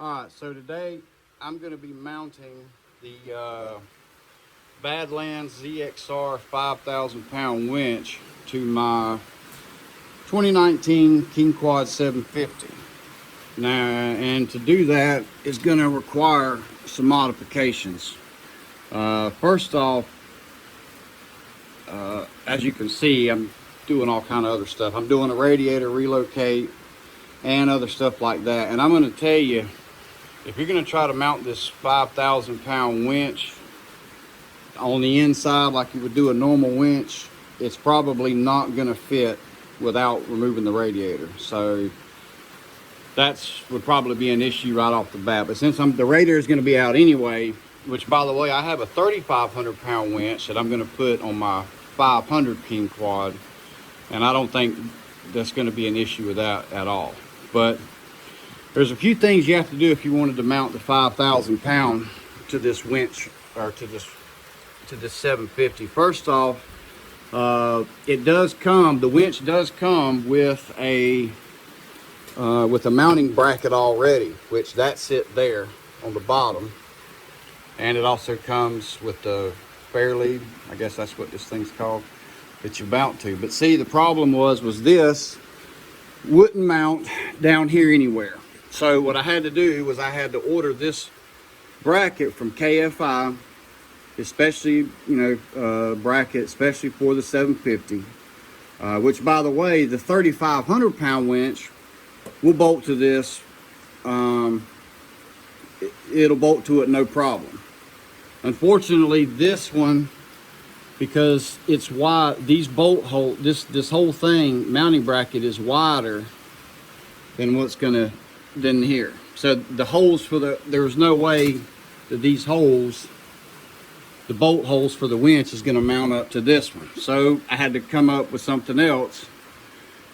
Alright, so today I'm going to be mounting the Badlands ZXR 5,000 pound winch to my 2019 King Quad 750. Now, and to do that is going to require some modifications. First off, as you can see, I'm doing all kind of other stuff. I'm doing a radiator relocate and other stuff like that. And I'm going to tell you, if you're going to try to mount this 5,000 pound winch on the inside like you would do a normal winch, it's probably not going to fit without removing the radiator. So would probably be an issue right off the bat. But since the radiator is going to be out anyway, which by the way, I have a 3,500 pound winch that I'm going to put on my 500 King Quad, and I don't think that's going to be an issue with that at all. But there's a few things you have to do if you wanted to mount the 5,000 pound to this winch, or to this 750. First off, the winch does come with a mounting bracket already, which that's it there on the bottom, and it also comes with the fair lead, I guess that's what this thing's called, that you mount to. But see, the problem was this wouldn't mount down here anywhere. So what I had to do was I had to order this bracket from KFI, especially, bracket, especially for the 750, which by the way, the 3,500 pound winch will bolt to this. It'll bolt to it no problem. Unfortunately, this one, because it's wide, these bolt hole, this whole thing, mounting bracket is wider than than here. So the holes there's no way that these holes, the bolt holes for the winch, is going to mount up to this one. So I had to come up with something else,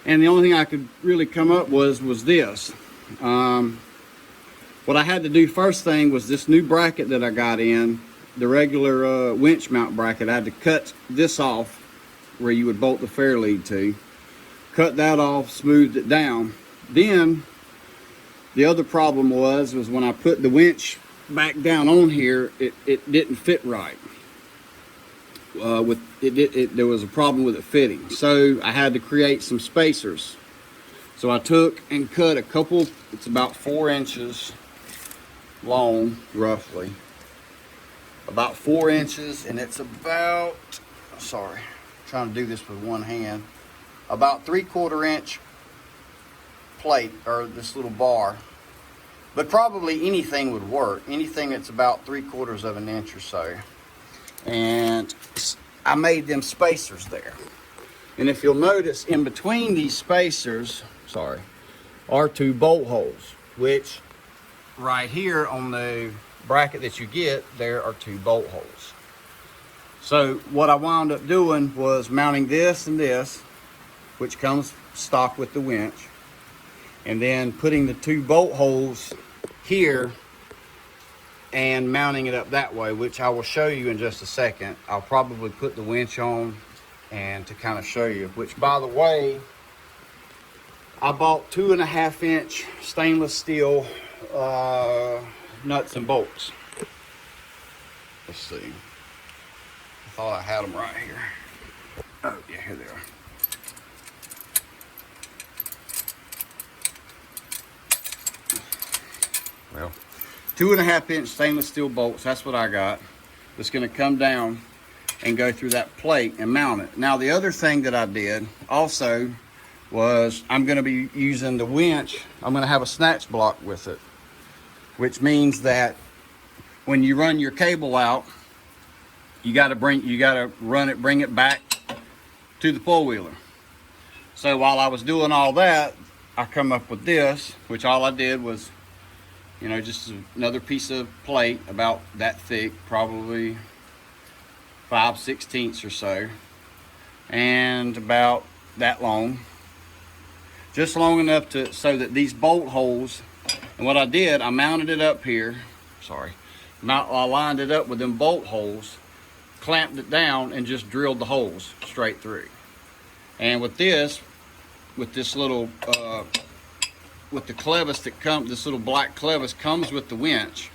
and the only thing I could really come up was this. What I had to do first thing was this new bracket that I got in, the regular winch mount bracket. I had to cut this off where you would bolt the fair lead to. Cut that off, smoothed it down. Then the other problem was when I put the winch back down on here, it didn't fit right. There was a problem with it fitting. So I had to create some spacers. So I took and cut a couple, it's about 4 inches long, roughly. About 4 inches, and it's about, sorry, I'm trying to do this with one hand, about 3/4 inch plate, or this little bar. But probably anything would work, anything that's about 3/4 of an inch or so. And I made them spacers there. And if you'll notice, in between these spacers, are 2 bolt holes, which right here on the bracket that you get, there are 2 bolt holes. So what I wound up doing was mounting this and this, which comes stock with the winch, and then putting the 2 bolt holes here and mounting it up that way, which I will show you in just a second. I'll probably put the winch on and to kind of show you, which by the way, I bought 2.5 inch stainless steel nuts and bolts. Let's see. I thought I had them right here. Oh yeah, here they are. Well, 2.5 inch stainless steel bolts, that's what I got. It's going to come down and go through that plate and mount it. Now the other thing that I did also was I'm going to be using the winch. I'm going to have a snatch block with it, which means that when you run your cable out, you got to bring it back to the four-wheeler. So while I was doing all that, I come up with this, which all I did was, just another piece of plate about that thick, probably 5/16 or so, and about that long, just long enough so that these bolt holes. And what I did, I mounted it up here. I lined it up with them bolt holes, clamped it down, and just drilled the holes straight through. And with this little with the clevis that comes, this little black clevis comes with the winch.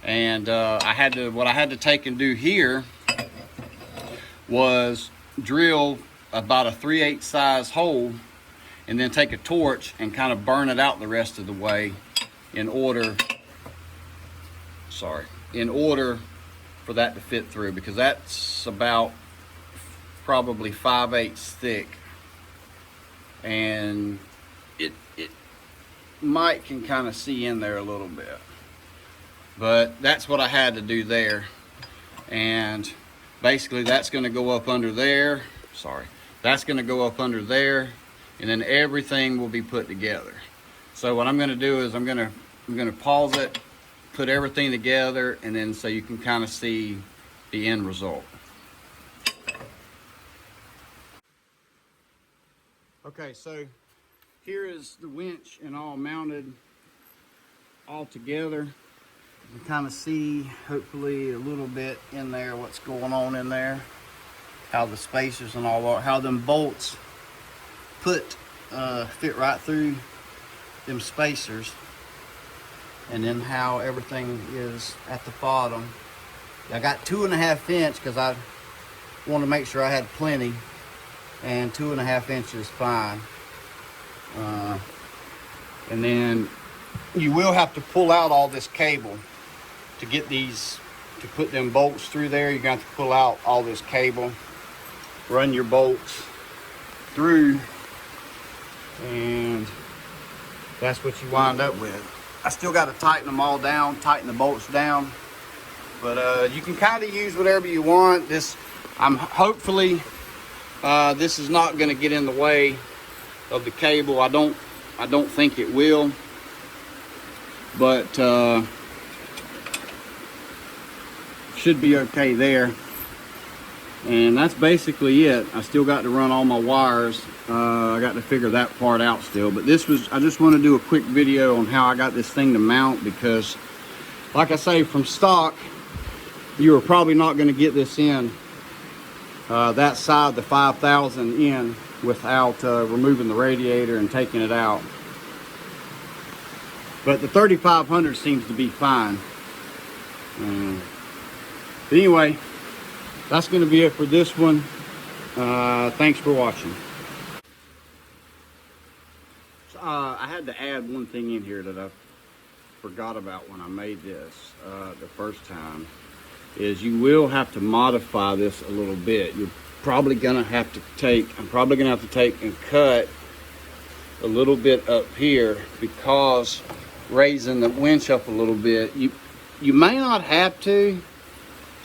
And what I had to take and do here was drill about a 3/8 size hole and then take a torch and kind of burn it out the rest of the way in order for that to fit through, because that's about probably 5/8 thick, and it might can kind of see in there a little bit, but that's what I had to do there. And basically that's going to go up under there, that's going to go up under there, and then everything will be put together. So what I'm going to do is I'm going to pause it, put everything together, and then so you can kind of see the end result. Okay, so here is the winch and all mounted all together. You can kind of see, hopefully, a little bit in there what's going on in there, how the spacers and all are, how them bolts fit right through them spacers, and then how everything is at the bottom. I got 2.5 inch because I wanted to make sure I had plenty, and 2.5 inches fine. And then you will have to pull out all this cable to get these, to put them bolts through there. You're going to have to pull out all this cable, run your bolts through, and that's what you wind up with. I still got to tighten them all down, tighten the bolts down, but you can kind of use whatever you want. Hopefully this is not going to get in the way of the cable. I don't think it will, but should be okay there. And that's basically it. I still got to run all my wires. I got to figure that part out still, but I just want to do a quick video on how I got this thing to mount, because like I say, from stock you are probably not going to get this in that side, the 5000 in, without removing the radiator and taking it out. But the 3500 seems to be fine. But anyway, that's going to be it for this one. Thanks for watching. So, I had to add one thing in here that I forgot about when I made this the first time, is you will have to modify this a little bit. You're probably going to have to take, I'm probably going to have to take and cut a little bit up here, because raising the winch up a little bit, you may not have to,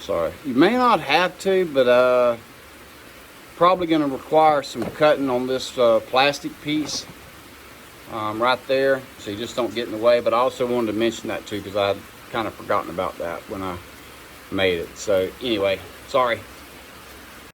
you may not have to, but probably going to require some cutting on this plastic piece right there, so you just don't get in the way. But I also wanted to mention that too, because I had kind of forgotten about that when I made it. So anyway, sorry.